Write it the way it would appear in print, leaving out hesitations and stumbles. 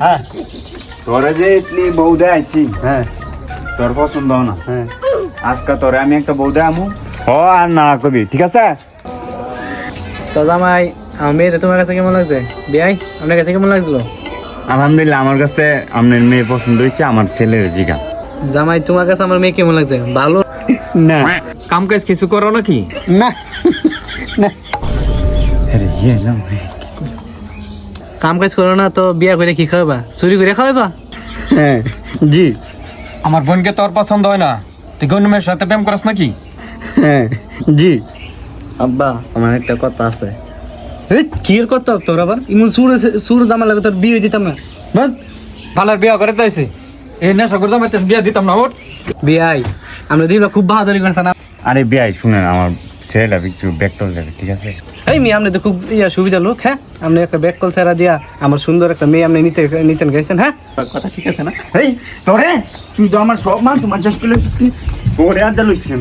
হ্যাঁ তোরা যে ইতনি বউ দেয়াইছি হ্যাঁ তোর পছন্দ না হ্যাঁ আজকে তোরে আমি একটা বউ দেয়ামু ও আর না কবি ঠিক আছে তো জামাই আমার মেয়েটা তোমার কাছে কেমন লাগছে বিয়াই আপনার কাছে কেমন লাগছিল? আলহামদুলিল্লাহ আমার কাছে আপনার মেয়ে পছন্দ হয়েছে আমার ছেলের জিগা জামাই তোমার কাছে আমার মেয়ে কেমন লাগছে? ভালো না কাম কাজ কিছু করো নাকি? না না আরে ইয়ে না কাম কাজ করো না তো বিয়া করে কি খাওয়াবা? চুরি করে খাওয়াবা? হ্যাঁ জি আমার বোনকে তোর পছন্দ হয় না, তুই কোন মেয়ের সাথে প্রেম করস নাকি? হ্যাঁ জি আব্বা আমার একটা কথা আছে কি এর কথা তোর আবার ইমন সুর জামা লাগে তোর বিয়ে দিতাম না। ভালোর বিয়া করে চাইছি, এই নেশা করতাম বিয়া দিতাম না। ওর বিয়াই আমরা দিলা খুব বাহাদুরি করছে না। আরে বিয়াই শুনেন আমার ছেলেটা একটু ব্যাকটল যাবে ঠিক আছে এই মেয়ে আপনি তো খুব সুবিধা লোক। হ্যাঁ আপনি একটা ব্যাগ কল ছেড়া দিয়া আমার সুন্দর একটা মেয়ে আপনি নিতেন গেছেন। হ্যাঁ কথা ঠিক আছে না এই তোরে তুই তো আমার সব মান তোমার জাস্ট পেলে তোরে আর যা লইছেন